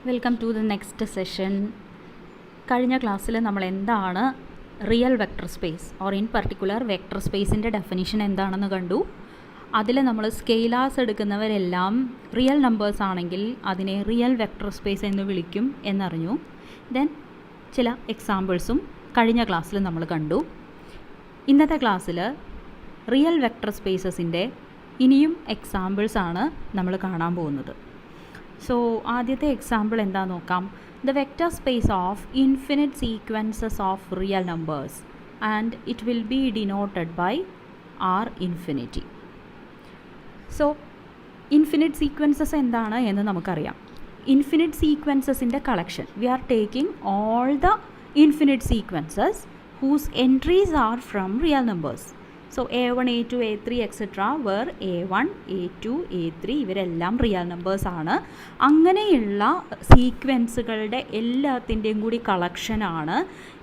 Welcome to the next session. കഴിഞ്ഞ ക്ലാസ്സിൽ നമ്മൾ എന്താണ് real vector space or in particular vector സ്പേസിൻ്റെ ഡെഫിനിഷൻ എന്താണെന്ന് കണ്ടു. അതിൽ നമ്മൾ സ്കെയിലാസ് എടുക്കുന്നവരെല്ലാം റിയൽ നമ്പേഴ്സ് ആണെങ്കിൽ അതിനെ റിയൽ വെക്ടർ സ്പേസ് എന്ന് വിളിക്കും എന്നറിഞ്ഞു. ദെൻ ചില എക്സാമ്പിൾസും കഴിഞ്ഞ ക്ലാസ്സിൽ നമ്മൾ കണ്ടു. ഇന്നത്തെ ക്ലാസ്സിൽ റിയൽ വെക്ടർ സ്പേസസിൻ്റെ ഇനിയും എക്സാമ്പിൾസാണ് നമ്മൾ കാണാൻ പോകുന്നത്. സോ ആദ്യത്തെ എക്സാമ്പിൾ എന്താ നോക്കാം. The vector space of infinite sequences of real numbers and it will be denoted by R infinity. So infinite sequences എന്താണ് എന്ന് നമുക്കറിയാം. ഇൻഫിനിറ്റ് സീക്വൻസസിൻ്റെ collection. We are taking all the infinite sequences whose entries are from real numbers. So a1, a2, a3 etc. were a1, a2, a3 ഇവരെല്ലാം real numbers ആണ്. അങ്ങനെയുള്ള സീക്വൻസുകളുടെ എല്ലാത്തിൻ്റെയും കൂടി കളക്ഷനാണ്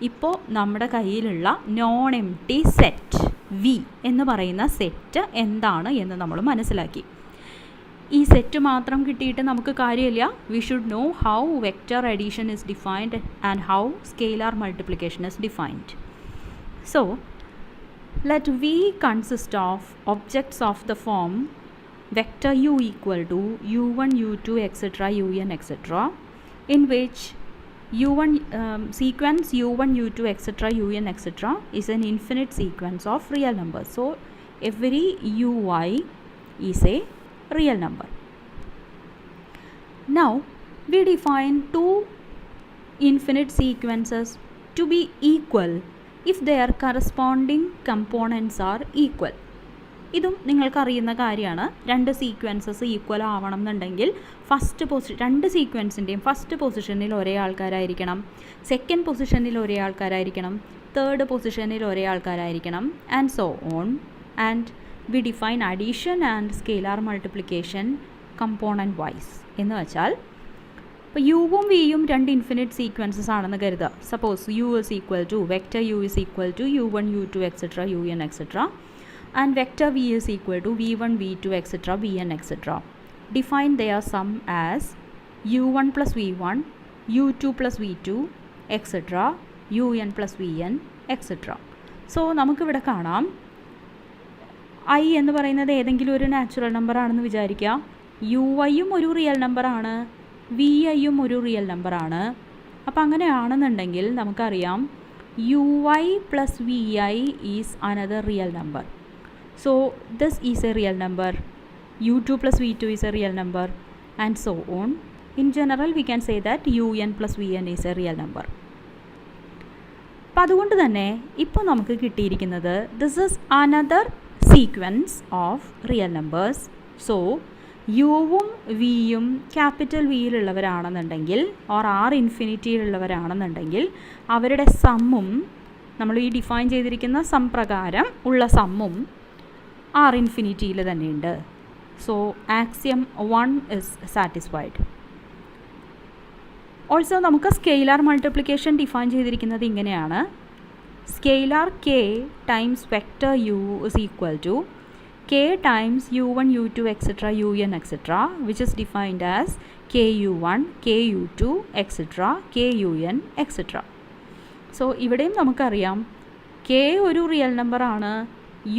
ഇപ്പോൾ നമ്മുടെ കയ്യിലുള്ള നോൺ എംപ്റ്റി സെറ്റ് വി എന്ന് പറയുന്ന സെറ്റ് എന്താണ് എന്ന് നമ്മൾ മനസ്സിലാക്കി. ഈ സെറ്റ് മാത്രം കിട്ടിയിട്ട് നമുക്ക് കാര്യമില്ല. We should know how vector addition is defined and how scalar multiplication is defined. So let V consist of objects of the form vector u equal to u1, u2 etc. un etc. in which u1 sequence u1, u2 etc. un etc. is an infinite sequence of real numbers. So every ui is a real number. Now we define two infinite sequences to be equal if their corresponding components are equal. ഇതും നിങ്ങൾക്കറിയുന്ന കാര്യമാണ്. രണ്ട് sequences equal ആവണം എന്നുണ്ടെങ്കിൽ രണ്ട് സീക്വൻസിൻ്റെയും first പൊസിഷനിൽ ഒരേ ആൾക്കാരായിരിക്കണം, second പൊസിഷനിൽ ഒരേ ആൾക്കാരായിരിക്കണം, തേർഡ് പൊസിഷനിൽ ഒരേ ആൾക്കാരായിരിക്കണം, and so on. And we define addition and scalar multiplication component wise. എന്ന് വെച്ചാൽ ഇപ്പോൾ യുവും വിയും രണ്ട് ഇൻഫിനിറ്റ് സീക്വൻസസ് ആണെന്ന് കരുതുക. Suppose u is equal to vector u is equal to u1, u2 etcetera un etcetera and vector v is equal to v1, v2 etcetera vn etcetera. Define their sum as u1 plus v1, u2 plus v2 etcetera un plus vn etcetera. So നമുക്കിവിടെ കാണാം I എന്ന് പറയുന്നത് ഏതെങ്കിലും ഒരു natural number ആണെന്ന് വിചാരിക്കുക. യും ഒരു റിയൽ നമ്പറാണ്, വി ഐയും ഒരു റിയൽ നമ്പറാണ്. അപ്പോൾ അങ്ങനെയാണെന്നുണ്ടെങ്കിൽ നമുക്കറിയാം u i plus v i is another real number. So this is a real number. u2 plus v2 is a real number and so on. In general we can say that un plus vn is a real number. അപ്പം അതുകൊണ്ട് തന്നെ ഇപ്പോൾ നമുക്ക് കിട്ടിയിരിക്കുന്നത് this is another sequence of real numbers. So യുവും വിയും capital വിയിലുള്ളവരാണെന്നുണ്ടെങ്കിൽ or R ഇൻഫിനിറ്റിയിലുള്ളവരാണെന്നുണ്ടെങ്കിൽ അവരുടെ സമ്മും നമ്മൾ ഈ ഡിഫൈൻ ചെയ്തിരിക്കുന്ന സം പ്രകാരം ഉള്ള സമ്മും ആർ ഇൻഫിനിറ്റിയിൽ തന്നെയുണ്ട്. So axiom 1 is satisfied. Also നമുക്ക് സ്കെയിലാർ മൾട്ടിപ്ലിക്കേഷൻ ഡിഫൈൻ ചെയ്തിരിക്കുന്നത് ഇങ്ങനെയാണ്. Scalar k times vector u is equal to k times u1, u2 etc. un etc. which is defined as ku1, ku2 etc. kun etc. So ഇവിടെയും നമുക്കറിയാം k ഒരു real number ആണ്,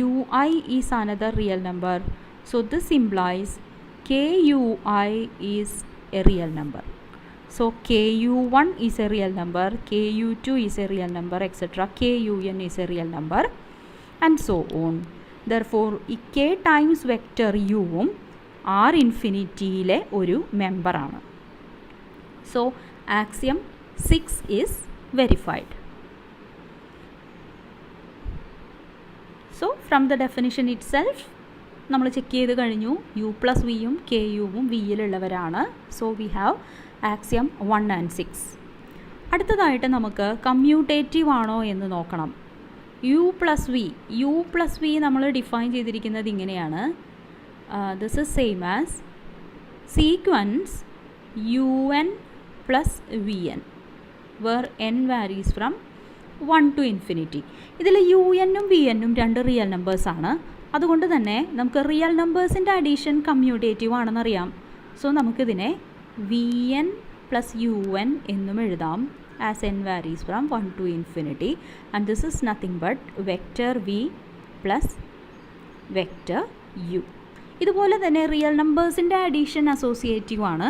ui is another real number. So this implies kui is a real number. So ku1 is a real number, ku2 is a real number etc. kun is a real number and so on. Therefore ഈ k times vector യുവും R ഇൻഫിനിറ്റിയിലെ ഒരു മെമ്പറാണ്. So axiom 6 is verified. So from the definition itself നമ്മൾ check ചെയ്ത് കഴിഞ്ഞു. U plus വിയും k യുവും വിയിലുള്ളവരാണ്. So we have axiom 1 and 6. അടുത്തതായിട്ട് നമുക്ക് കമ്മ്യൂട്ടേറ്റീവ് ആണോ എന്ന് നോക്കണം. യു പ്ലസ് വി നമ്മൾ ഡിഫൈൻ ചെയ്തിരിക്കുന്നത് ഇങ്ങനെയാണ്. This is same as sequence un plus vn where n varies from 1 to infinity. ഇതിൽ un-ഉം vn-ഉം രണ്ട് റിയൽ നമ്പേഴ്സാണ്. അതുകൊണ്ട് തന്നെ നമുക്ക് റിയൽ നമ്പേഴ്സിൻ്റെ അഡീഷൻ കമ്മ്യൂട്ടേറ്റീവ് ആണെന്നറിയാം. സോ നമുക്കിതിനെ vn പ്ലസ് യു എൻ എന്നും എഴുതാം as n varies from 1 to infinity, and this is nothing but vector v plus vector u. ഇതുപോലെ തന്നെ റിയൽ നമ്പേഴ്സിൻ്റെ അഡീഷൻ അസോസിയേറ്റീവ് ആണ്,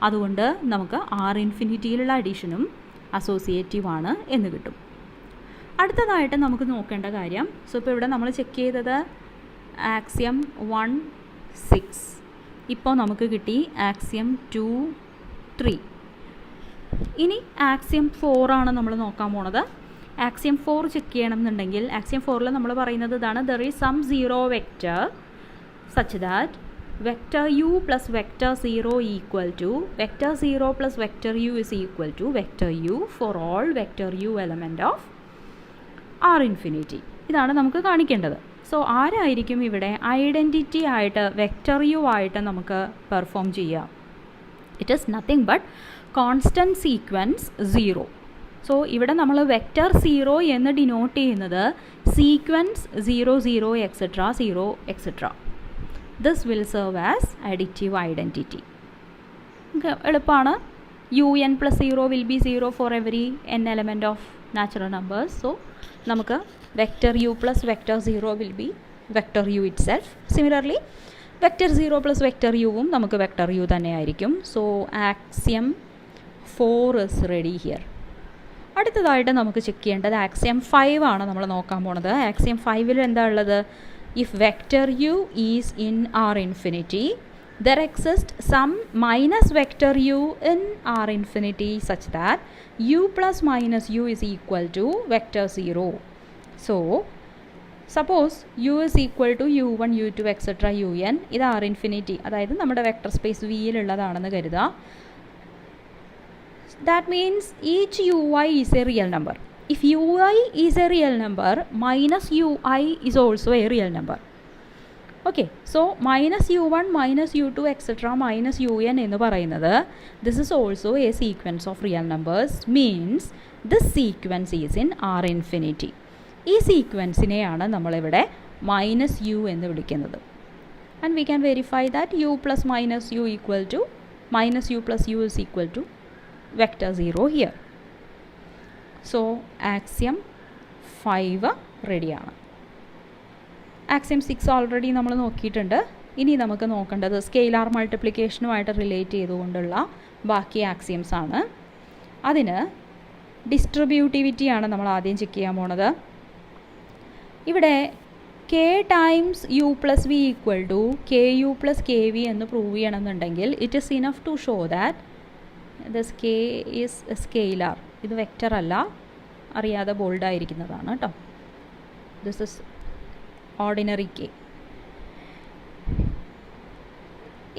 അതുകൊണ്ട് നമുക്ക് ആർ ഇൻഫിനിറ്റിയിലുള്ള അഡീഷനും അസോസിയേറ്റീവ് ആണ് എന്ന് കിട്ടും. അടുത്തതായിട്ട് നമുക്ക് നോക്കേണ്ട കാര്യം, സോ ഇപ്പോൾ ഇവിടെ നമ്മൾ ചെക്ക് ചെയ്തത് ആക്സിയം 1 6, ഇപ്പോൾ നമുക്ക് കിട്ടി ആക്സിയം 2 3. ഇനി ആക്സിയം 4 ആണ് നമ്മൾ നോക്കാൻ പോണത്. ആക്സിയം 4 ചെക്ക് ചെയ്യണം എന്നുണ്ടെങ്കിൽ ആക്സിയം 4ൽ നമ്മൾ പറയുന്നത് ഇതാണ്, there is some zero vector such that vector u plus vector 0 equal to vector 0 plus vector u is equal to vector u for all vector u element of R infinity. ഇതാണ് നമുക്ക് കാണിക്കേണ്ടത്. So ആരായിരിക്കും ഇവിടെ identity ആയിട്ട് vector U ആയിട്ട് നമുക്ക് perform ചെയ്യാം? It is nothing but constant sequence 0. So ഇവിടെ നമ്മൾ വെക്റ്റർ 0 എന്ന് ഡിനോട്ട് ചെയ്യുന്നത് sequence 0 0 etcetera 0 etcetera. This will serve as additive identity. എളുപ്പമാണ്. U n plus 0 will be 0 for every n element of natural numbers. So നമുക്ക് vector u plus vector 0 will be vector u itself. Similarly vector 0 plus vector യുവും നമുക്ക് vector u തന്നെയായിരിക്കും. So axiom 4 is ready here. അടുത്തതായിട്ട് നമുക്ക് check ചെയ്യേണ്ടത് axiom 5 ആണ് നമ്മൾ നോക്കാൻ പോണത്. ആക്സിയം 5ൽ എന്താ ഉള്ളത്? If vector u is in R infinity there exists some minus vector u in R infinity such that u plus minus u is equal to vector 0. So suppose u is equal to u1 u2 etc. un. ഇത് R infinity, അതായത് നമ്മുടെ vector space വിയിലുള്ളതാണെന്ന് കരുതുക. That means each ui is a real number. If ui is a real number, minus ui is also a real number. Okay, so minus u1 minus u2 etcetera minus un എന്ന് പറയുന്നത് this is also a sequence of real numbers. Means this sequence is in R infinity. ഈ സീക്വൻസിനെയാണ് നമ്മളിവിടെ minus u എന്ന് വിളിക്കുന്നത്. And we can verify that u plus minus u equal to minus u plus u is equal to vector 0 here. So axiom 5 റെഡിയാണ്. Axiom 6 already നമ്മൾ നോക്കിയിട്ടുണ്ട്. ഇനി നമുക്ക് നോക്കേണ്ടത് സ്കെയിലാർ മൾട്ടിപ്ലിക്കേഷനുമായിട്ട് റിലേറ്റ് ചെയ്തുകൊണ്ടുള്ള ബാക്കി ആക്സിയംസ് ആണ്. അതിന് ഡിസ്ട്രിബ്യൂട്ടിവിറ്റിയാണ് നമ്മൾ ആദ്യം ചെക്ക് ചെയ്യാൻ പോണത്. ഇവിടെ k times u plus v equal to k u plus k v എന്ന് പ്രൂവ് ചെയ്യണമെന്നുണ്ടെങ്കിൽ it is enough to show that this k is scalar. ഇത് വെക്റ്റർ അല്ല, അറിയാതെ ബോൾഡായിരിക്കുന്നതാണ് കേട്ടോ. This is ordinary k.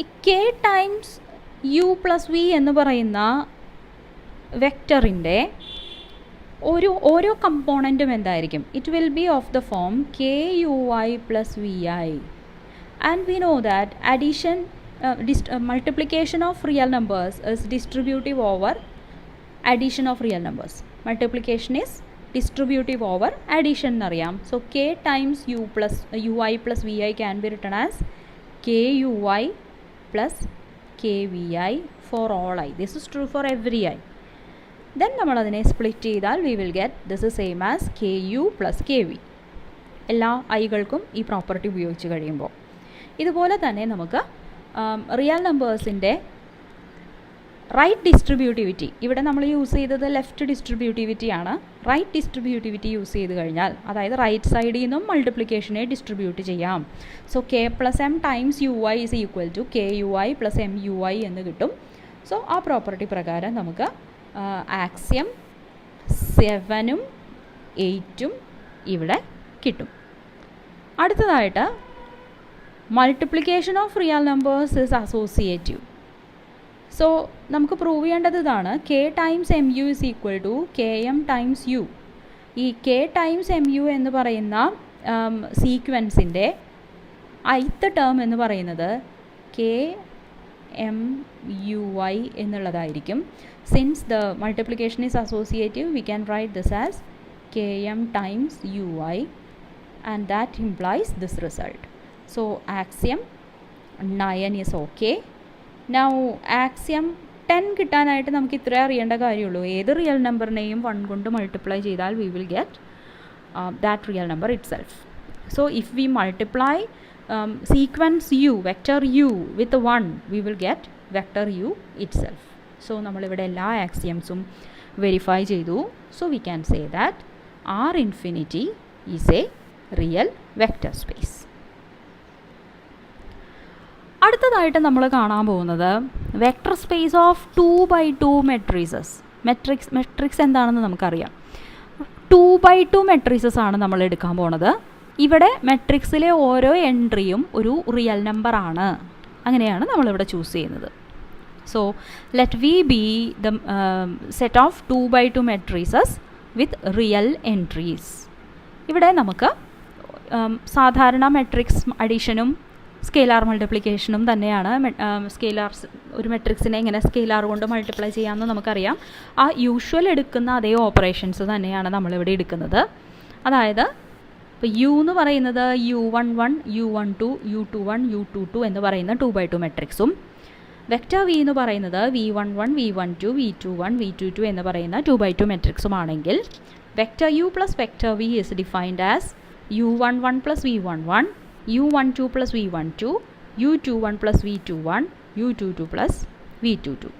ഈ k times u plus v എന്ന് പറയുന്ന വെക്റ്ററിൻ്റെ ഓരോ കമ്പോണൻറ്റും എന്തായിരിക്കും? It will be of the form k u i plus v i. And we know that addition multiplication of real numbers is distributive over addition of real numbers. Multiplication is distributive over addition എന്നറിയാം. So k times u i plus v i can be written as k u i plus k v i for all i. This is true for every i. Then നമ്മളതിനെ split ചെയ്താൽ we will get this is same as k u plus k v. എല്ലാ ഐകൾക്കും ഈ property ഉപയോഗിച്ച് കഴിയുമ്പോൾ. ഇതുപോലെ തന്നെ നമുക്ക് റിയൽ നമ്പേഴ്സിൻ്റെ റൈറ്റ് ഡിസ്ട്രിബ്യൂട്ടിവിറ്റി, ഇവിടെ നമ്മൾ യൂസ് ചെയ്തത് ലെഫ്റ്റ് ഡിസ്ട്രിബ്യൂട്ടിവിറ്റി ആണ്. റൈറ്റ് ഡിസ്ട്രിബ്യൂട്ടിവിറ്റി യൂസ് ചെയ്ത് കഴിഞ്ഞാൽ, അതായത് റൈറ്റ് സൈഡിൽ നിന്നും മൾട്ടിപ്ലിക്കേഷനെ ഡിസ്ട്രിബ്യൂട്ട് ചെയ്യാം. So k plus m times u i is equal to k u i plus m u i എന്ന് കിട്ടും. സോ ആ പ്രോപ്പർട്ടി പ്രകാരം നമുക്ക് ആക്സിയം 7ഉം 8ഉം ഇവിടെ കിട്ടും. അടുത്തതായിട്ട് multiplication of real numbers is associative. So നമുക്ക് പ്രൂവ് ചെയ്യേണ്ടത് ഇതാണ്, k times m u is equal to k m times u. ഈ കെ ടൈംസ് എം യു എന്ന് പറയുന്ന സീക്വൻസിൻ്റെ ith ടേം എന്ന് പറയുന്നത് കെ എം യു ഐ എന്നുള്ളതായിരിക്കും. Since the multiplication is associative we can write this as k m times u i and that implies this result. So axiom 9 is okay. Now axiom 10 കിട്ടാനായിട്ട് നമുക്ക് ഇത്രേ അറിയേണ്ട കാര്യമുള്ളൂ. ഏത് real നമ്പറിനെയും 1 കൊണ്ട് multiply ചെയ്താൽ we will get that real number it self. So if V multiply sequence u, vector u with 1, V will get vector u it self. So നമ്മളിവിടെ എല്ലാ ആക്സിയംസും വെരിഫൈ ചെയ്തു. So we can say that R infinity is a real vector space. അടുത്തതായിട്ട് നമ്മൾ കാണാൻ പോകുന്നത് vector space of 2x2 matrices. Matrix എന്താണെന്ന് നമുക്കറിയാം. 2x2 matrices ആണ് നമ്മൾ എടുക്കാൻ പോകുന്നത്. ഇവിടെ മെട്രിക്സിലെ ഓരോ എൻട്രിയും ഒരു റിയൽ നമ്പർ ആണ്. അങ്ങനെയാണ് നമ്മളിവിടെ ചൂസ് ചെയ്യുന്നത്. So let V be the set of 2x2 matrices with real entries. ഇവിടെ നമുക്ക് സാധാരണ മെട്രിക്സ് അഡീഷനും സ്കെയിലാർ മൾട്ടിപ്ലിക്കേഷനും തന്നെയാണ്. സ്കെയിലാർസ് ഒരു മെട്രിക്സിനെ എങ്ങനെ സ്കെയിലാർ കൊണ്ട് മൾട്ടിപ്ലൈ ചെയ്യാമെന്ന് നമുക്കറിയാം. ആ യൂഷ്വൽ എടുക്കുന്ന അതേ ഓപ്പറേഷൻസ് തന്നെയാണ് നമ്മളിവിടെ എടുക്കുന്നത്. അതായത് ഇപ്പോൾ u എന്ന് പറയുന്നത് u11, u12, u21, u22 എന്ന് പറയുന്ന 2x2 മെട്രിക്സും വെക്റ്റർ v എന്ന് പറയുന്നത് v11, v12, v21, v22 എന്ന് പറയുന്ന 2x2 മെട്രിക്സുമാണെങ്കിൽ vector u plus vector v is defined as u11 plus v11, u12 plus v12, u21 plus v21, u22 plus v22.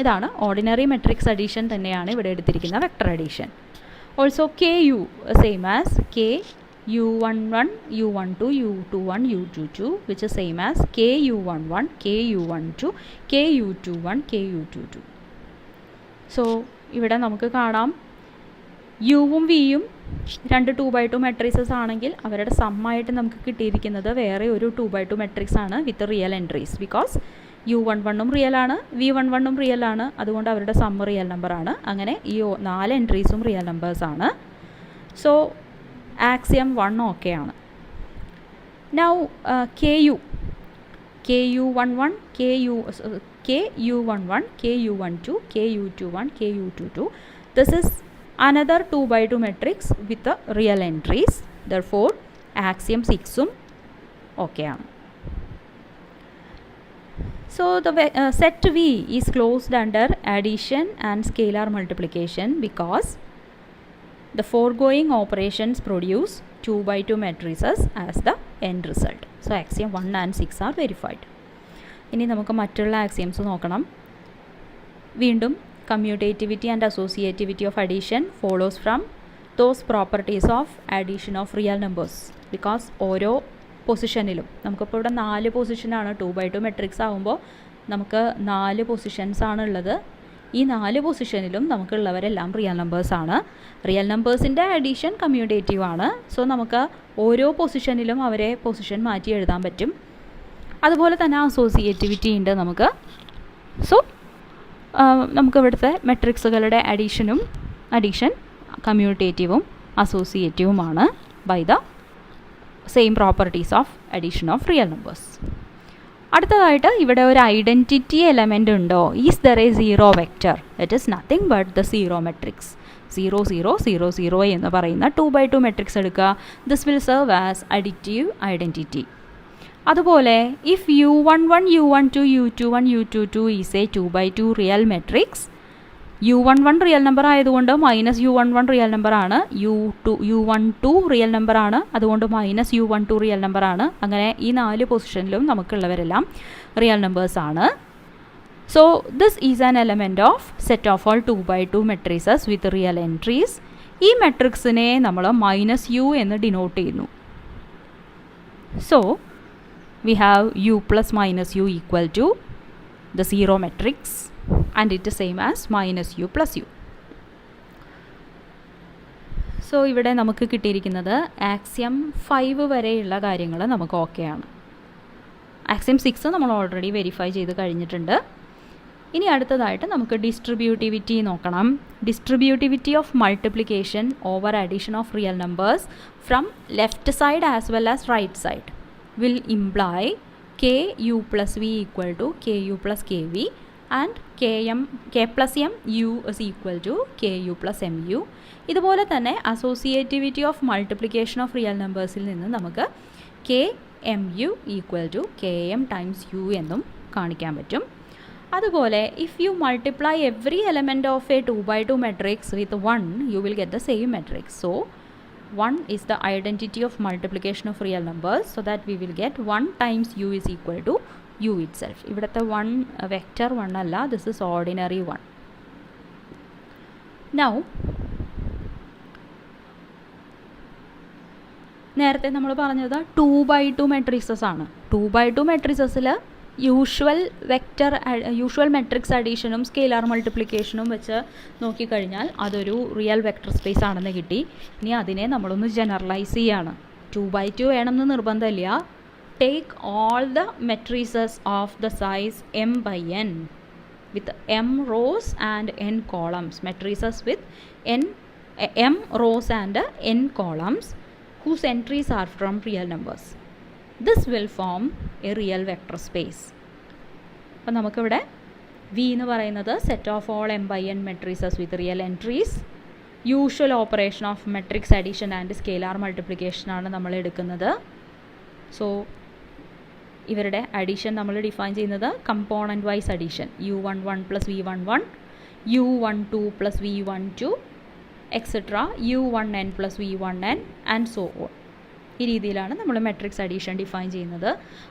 ഇതാണ് ordinary matrix addition തന്നെയാണ് ഇവിടെ എടുത്തിരിക്കുന്ന vector addition. Also ku same as k u11, u12, u21, u22 which is same as k u11, k u12, k u21, k u22. So ഇവിടെ നമുക്ക് കാണാം യുവും വിയും രണ്ട് 2x2 matrixes ആണെങ്കിൽ അവരുടെ സമ്മായിട്ട് നമുക്ക് കിട്ടിയിരിക്കുന്നത് വേറെ ഒരു 2x2 മെട്രിക്സ് ആണ് വിത്ത് റിയൽ എൻട്രീസ്. ബിക്കോസ് u11ഉം റിയൽ ആണ്, v11ഉം റിയൽ ആണ്, അതുകൊണ്ട് അവരുടെ സമ്മ് റിയൽ നമ്പർ ആണ്. അങ്ങനെ ഈ 4 എൻട്രീസും റിയൽ നമ്പേഴ്സ് ആണ്. സോ ആക്സിയം 1 ഓക്കെ ആണ്. Now ku11, ku11, ku12, ku21, ku22. This is another 2x2 matrix with the real entries. Therefore axiom 6ഉം ഓക്കെ ആണ്. So the set V is closed under addition and scalar multiplication because the foregoing operations produce 2x2 matrices as the end result. So axiom 1 and 6 are verified. ഇനി നമുക്ക് മറ്റുള്ള axioms നോക്കണം. വീണ്ടും commutativity and associativity of addition follows from those properties of addition of real numbers. Because ഓരോ പൊസിഷനിലും നമുക്കിപ്പോൾ ഇവിടെ 4 പൊസിഷനാണ് 2x2 matrix ആകുമ്പോൾ നമുക്ക് 4 പൊസിഷൻസ് ആണ് ഉള്ളത്. ഈ 4 പൊസിഷനിലും നമുക്കുള്ളവരെല്ലാം റിയൽ നമ്പേഴ്സാണ്. റിയൽ നമ്പേഴ്സിൻ്റെ അഡീഷൻ കമ്മ്യൂട്ടേറ്റീവ് ആണ്. സോ നമുക്ക് ഓരോ പൊസിഷനിലും അവരെ പൊസിഷൻ മാറ്റി എഴുതാൻ പറ്റും. അതുപോലെ തന്നെ അസോസിയേറ്റിവിറ്റി ഉണ്ട് നമുക്ക്. സോ നമുക്ക് ഇവിടുത്തെ മെട്രിക്സുകളുടെ അഡീഷൻ കമ്മ്യൂട്ടേറ്റീവും അസോസിയേറ്റീവുമാണ് by the same properties of addition of real numbers. അടുത്തതായിട്ട് ഇവിടെ ഒരു ഐഡൻറ്റിറ്റി എലമെൻ്റ് ഉണ്ടോ? Is there a zero vector? It is nothing but the zero matrix. 0 0 0 0 എന്ന് പറയുന്ന 2x2 മെട്രിക്സ് എടുക്കുക. This will serve as additive identity. അതുപോലെ if u11, u12, u21, u22 is a 2x2 real matrix, u11 real number ആയതുകൊണ്ട് -u11 real number ആണ്, u12 real number ആണ്, അതുകൊണ്ട് -u12 real number ആണ്. അങ്ങനെ ഈ 4 പൊസിഷനിലും നമുക്കുള്ളവരെല്ലാം റിയൽ നമ്പേഴ്സ് ആണ്. So this is an element of set of all 2x2 matrices with real entries. ഈ മെട്രിക്സിനെ നമ്മൾ -u എന്ന് ഡിനോട്ട് ചെയ്യുന്നു. So we have u plus minus u equal to the zero matrix and it is same as -u plus u. So ഇവിടെ നമുക്ക് കിട്ടിയിരിക്കുന്നത് axiom 5 വരെയുള്ള കാര്യങ്ങൾ നമുക്ക് ഓക്കെ ആണ്. ആക്സിയം 6 നമ്മൾ ഓൾറെഡി വെരിഫൈ ചെയ്ത് കഴിഞ്ഞിട്ടുണ്ട്. ഇനി അടുത്തതായിട്ട് നമുക്ക് ഡിസ്ട്രിബ്യൂട്ടിവിറ്റി നോക്കണം. Distributivity of multiplication over addition of real numbers from left side as well as right side will imply ku plus v equal to ku plus kv and k plus m u is equal to ku plus mu. ഇതുപോലെ തന്നെ associativity of multiplication of real നമ്പേഴ്സിൽ നിന്ന് നമുക്ക് kmu equal to km times u എന്നും കാണിക്കാൻ പറ്റും. അതുപോലെ if you multiply every element of a 2x2 matrix with 1, you will get the same matrix. So 1 is the identity of multiplication of real numbers, so that we will get 1 times u is equal to u itself. ഇവിടുത്തെ 1 vector 1 അല്ല, this is ordinary 1. Now നേരത്തെ നമ്മൾ പറഞ്ഞത് 2x2 matrixes ആണ്. 2x2 മെട്രിക്സസിൽ usual matrix അഡീഷനും scalar മൾട്ടിപ്ലിക്കേഷനും വെച്ച് നോക്കിക്കഴിഞ്ഞാൽ അതൊരു real vector space ആണെന്ന് കിട്ടി. ഇനി അതിനെ നമ്മളൊന്ന് ജനറലൈസ് ചെയ്യാണ്. 2x2 വേണമെന്ന് നിർബന്ധമില്ല. Take all the matrices of the size m/n with m rows and n columns. Matrices with m rows and n columns whose entries are from real numbers. This will form a real vector space. അപ്പോൾ നമുക്കിവിടെ V എന്ന് പറയുന്നത് set of all m/n matrices with real entries. Usual operation of matrix addition and scalar മൾട്ടിപ്ലിക്കേഷനാണ് നമ്മൾ എടുക്കുന്നത്. സോ ഇവരുടെ addition നമ്മൾ ഡിഫൈൻ ചെയ്യുന്നത് component wise addition, u11 + v11, u12 + v12 etcetera u1n + v1n and so on. ഈ രീതിയിലാണ് നമ്മൾ മെട്രിക്സ് അഡീഷൻ ഡിഫൈൻ ചെയ്യുന്നത്.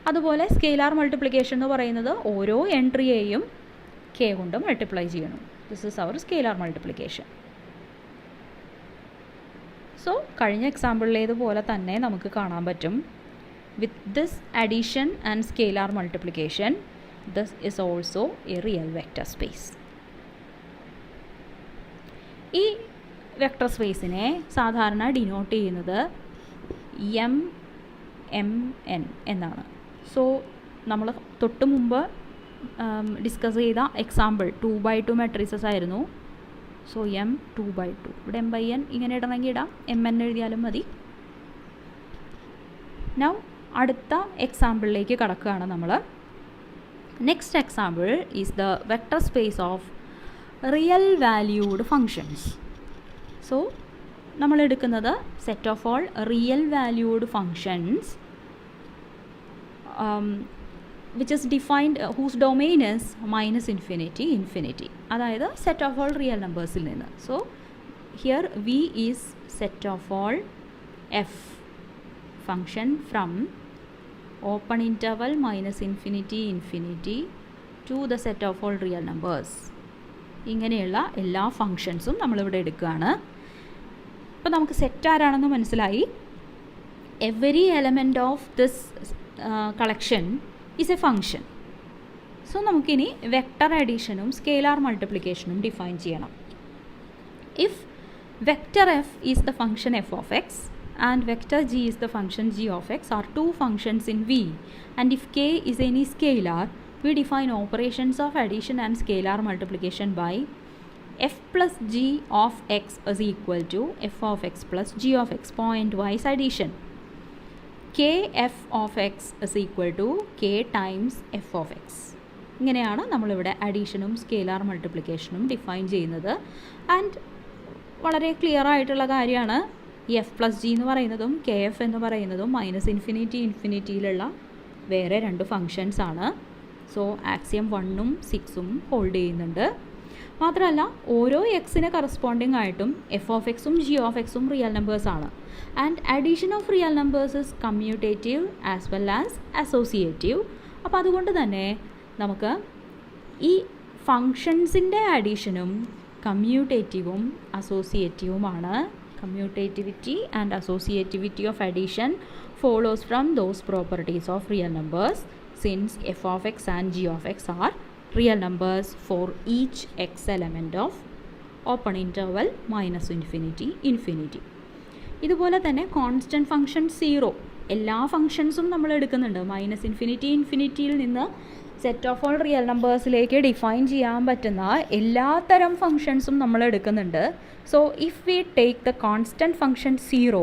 അതുപോലെ സ്കെയിലാർ മൾട്ടിപ്ലിക്കേഷൻ എന്ന് പറയുന്നത് ഓരോ എൻട്രിയെയും k കൊണ്ട് മൾട്ടിപ്ലൈ ചെയ്യണം. This is our scalar multiplication. So കഴിഞ്ഞ എക്സാമ്പിളിലേതുപോലെ തന്നെ നമുക്ക് കാണാൻ പറ്റും. With this addition and scalar multiplication, this is also a real vector space. ഈ വെക്റ്റർ സ്പേസിനെ സാധാരണ ഡിനോട്ട് ചെയ്യുന്നത് m/n എന്നാണ്. സോ നമ്മൾ തൊട്ട് മുമ്പ് ഡിസ്കസ് ചെയ്ത എക്സാമ്പിൾ 2x2 മെട്രിസസ് ആയിരുന്നു. സോ m2x2, ഇവിടെ m/n ഇങ്ങനെ ഇടണമെങ്കിൽ ഇടാം, mn എഴുതിയാലും മതി. നൗ അടുത്ത എക്സാമ്പിളിലേക്ക് കടക്കുകയാണ് നമ്മൾ. Next example is the vector space of real valued functions. So നമ്മൾ എടുക്കുന്നത് set of all real valued functions which is defined whose domain is -∞, അതായത് സെറ്റ് ഓഫ് ഓൾ റിയൽ നമ്പേഴ്സിൽ നിന്ന്. So here V is set of all f function from open interval -∞ to the set of all real numbers. ഇങ്ങനെയുള്ള എല്ലാ ഫങ്ഷൻസും നമ്മളിവിടെ എടുക്കുകയാണ്. അപ്പോൾ നമുക്ക് set ആരാണെന്ന് മനസ്സിലായി. Every element of this collection is A function. So നമുക്കിനി വെക്റ്റർ അഡീഷനും സ്കെയിലാർ മൾട്ടിപ്ലിക്കേഷനും ഡിഫൈൻ ചെയ്യണം. If vector F is the function f of x and vector g is the function g of x are two functions in V, and if k is any scalar, we define operations of addition and scalar multiplication by f plus g of x is equal to f of x plus g of x, point-wise addition. K f of x is equal to k times f of x. ഇങ്ങനെയാണ് നമ്മളിവിടെ അഡീഷനും scalar മൾട്ടിപ്ലിക്കേഷനും define ചെയ്യുന്നത്. And വളരെ clear ആയിട്ടുള്ള കാര്യമാണ്, ഈ F plus G എന്ന് പറയുന്നതും K F എന്ന് പറയുന്നതും -∞ വേറെ രണ്ട് ഫങ്ഷൻസ് ആണ്. സോ ആക്സിയം 1ഉം 6ഉം ഹോൾഡ് ചെയ്യുന്നുണ്ട്. മാത്രമല്ല ഓരോ എക്സിന് കറസ്പോണ്ടിങ് ആയിട്ടും എഫ് ഓഫ് എക്സും ജി ഓഫ് എക്സും റിയൽ നമ്പേഴ്സാണ്. And addition of real numbers is commutative as well as associative. അപ്പോൾ അതുകൊണ്ട് തന്നെ നമുക്ക് ഈ ഫങ്ഷൻസിൻ്റെ അഡീഷനും കമ്മ്യൂട്ടേറ്റീവും അസോസിയേറ്റീവുമാണ്. Commutativity and associativity of addition follows from those properties of real numbers, since f of x and g of x are real numbers for each x element of open interval -∞. ഇതുപോലെ തന്നെ constant function 0 എല്ലാ ഫങ്ഷൻസും നമ്മൾ എടുക്കുന്നുണ്ട്. -∞ നിന്ന് set of all real നമ്പേഴ്സിലേക്ക് define ചെയ്യാൻ പറ്റുന്ന എല്ലാ തരം ഫങ്ഷൻസും നമ്മൾ എടുക്കുന്നുണ്ട്. So if we take the constant function 0,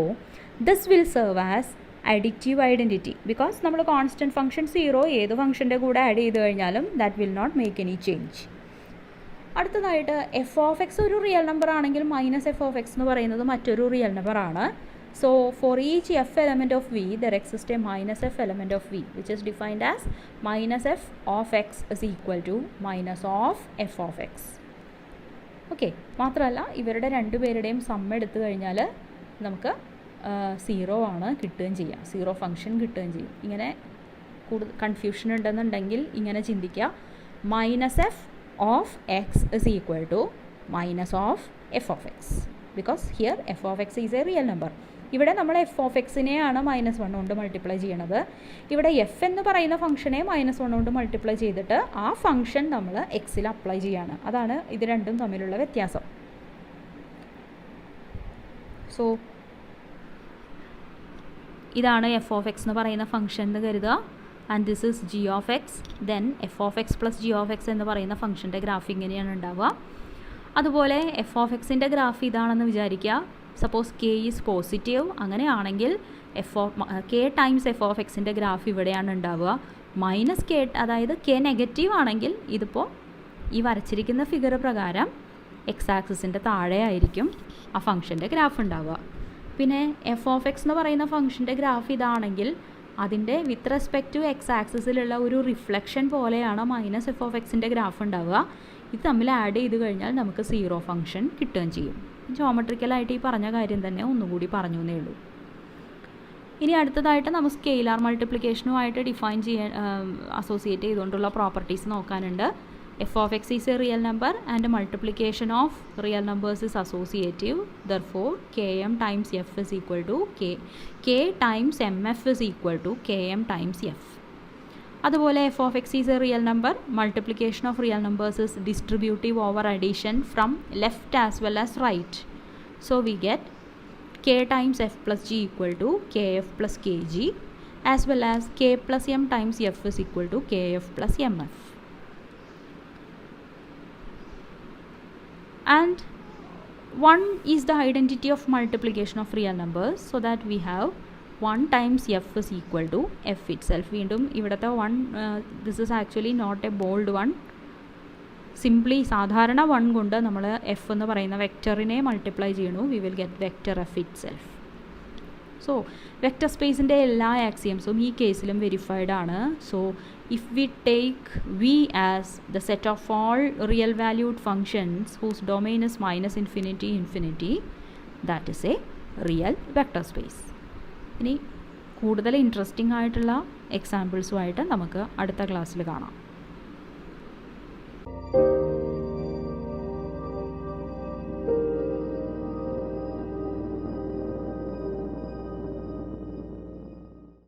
this will serve as additive identity, because നമ്മൾ കോൺസ്റ്റൻറ്റ് ഫങ്ഷൻ 0 ഏത് ഫങ്ഷൻ്റെ കൂടെ ആഡ് ചെയ്ത് കഴിഞ്ഞാലും that will not make any change. അടുത്തതായിട്ട് എഫ് ഓഫ് എക്സ് ഒരു റിയൽ നമ്പർ ആണെങ്കിൽ -f of x എന്ന് പറയുന്നത് മറ്റൊരു റിയൽ നമ്പറാണ്. So for each f element of V, there exists a minus f element of V, which is defined as minus f of x is equal to minus of f of x. Okay, മാത്രമല്ല ഇവരുടെ രണ്ടുപേരുടെയും some എടുത്തു കഴിഞ്ഞാൽ നമുക്ക് 0 ആണ് കിട്ടുകയും ചെയ്യാം, 0 function കിട്ടുകയും ചെയ്യും. ഇങ്ങനെ കൂടുതൽ കൺഫ്യൂഷൻ ഉണ്ടെന്നുണ്ടെങ്കിൽ ഇങ്ങനെ ചിന്തിക്കുക, minus f of x is equal to minus of f of x, because here f of x is a real number. ഇവിടെ നമ്മൾ എഫ് ഓഫ് എക്സിനെയാണ് -1 കൊണ്ട് മൾട്ടിപ്ലൈ ചെയ്യണത്. ഇവിടെ എഫ് എന്ന് പറയുന്ന ഫംഗ്ഷനെ -1 കൊണ്ട് മൾട്ടിപ്ലൈ ചെയ്തിട്ട് ആ ഫംഗ്ഷൻ നമ്മൾ എക്സിൽ അപ്ലൈ ചെയ്യാണ്. അതാണ് ഇത് രണ്ടും തമ്മിലുള്ള വ്യത്യാസം. സോ ഇതാണ് എഫ് ഓഫ് എക്സ് എന്ന് പറയുന്ന ഫംഗ്ഷൻ എന്ന് കരുതുക. And this is G of X. Then F of X plus G of X എന്ന് പറയുന്ന ഫംഗ്ഷൻ്റെ ഗ്രാഫ് ഇങ്ങനെയാണ് ഉണ്ടാവുക. അതുപോലെ എഫ് ഓഫ് എക്സിൻ്റെ ഗ്രാഫ് ഇതാണെന്ന് വിചാരിക്കുക. സപ്പോസ് കെ ഈസ് പോസിറ്റീവ്, അങ്ങനെയാണെങ്കിൽ കെ ടൈംസ് എഫ് ഓഫ് എക്സിൻ്റെ ഗ്രാഫ് ഇവിടെയാണ് ഉണ്ടാവുക. മൈനസ് കെ, അതായത് കെ നെഗറ്റീവ് ആണെങ്കിൽ ഇതിപ്പോൾ ഈ വരച്ചിരിക്കുന്ന ഫിഗർ പ്രകാരം എക്സ് ആക്സിസിൻ്റെ താഴെ ആയിരിക്കും ആ ഫംഗ്ഷൻ്റെ ഗ്രാഫ് ഉണ്ടാവുക. പിന്നെ എഫ് ഓഫ് എക്സ് എന്ന് പറയുന്ന ഫംഗ്ഷൻ്റെ ഗ്രാഫ് ഇതാണെങ്കിൽ അതിൻ്റെ വിത്ത് റെസ്പെക്റ്റ് ടു എക്സ് ആക്സിസിലുള്ള ഒരു റിഫ്ലക്ഷൻ പോലെയാണ് മൈനസ് എഫ് ഓഫ് എക്സിൻ്റെ ഗ്രാഫ് ഉണ്ടാവുക. ഇത് തമ്മിൽ ആഡ് ചെയ്ത് കഴിഞ്ഞാൽ നമുക്ക് 0 ഫംഗ്ഷൻ കിട്ടുകയും ചെയ്യും. ജോമെട്രിക്കലായിട്ട് ഈ പറഞ്ഞ കാര്യം തന്നെ ഒന്നുകൂടി പറഞ്ഞു എന്നേ ഉള്ളൂ. ഇനി അടുത്തതായിട്ട് നമുക്ക് സ്കെയിലാർ മൾട്ടിപ്ലിക്കേഷനുമായിട്ട് ഡിഫൈൻ ചെയ്യാൻ അസോസിയേറ്റ് ചെയ്തുകൊണ്ടുള്ള പ്രോപ്പർട്ടീസ് നോക്കാനുണ്ട്. F of x is a real number and multiplication of real numbers is associative. Therefore k m times f is equal to k times m f is equal to k m times f. അതുപോലെ f of x is a real number, multiplication of real numbers is distributive over addition from left as well as right. So we get K times f plus g equal to k f plus k g as well as k plus m times f is equal to k f plus m f. And 1 is the identity of multiplication of real numbers, so that we have 1 times f is equal to f itself. വീണ്ടും ഇവിടുത്തെ 1, this is actually not a bold one. Simply സാധാരണ 1 കൊണ്ട് നമ്മൾ f എന്ന് പറയുന്ന വെക്റ്ററിനെ multiply ചെയ്യണു. We will get vector f itself. So vector സ്പേസിൻ്റെ എല്ലാ ആക്സിയംസും ഈ കേസിലും വെരിഫൈഡ് ആണ്. സോ if we take V as the set of all real valued functions whose domain is -infinity, that is a real vector space. ഇനി കൂടുതൽ interesting ആയിട്ടുള്ള എക്സാമ്പിൾസുമായിട്ട് നമുക്ക് അടുത്ത ക്ലാസ്സിൽ കാണാം.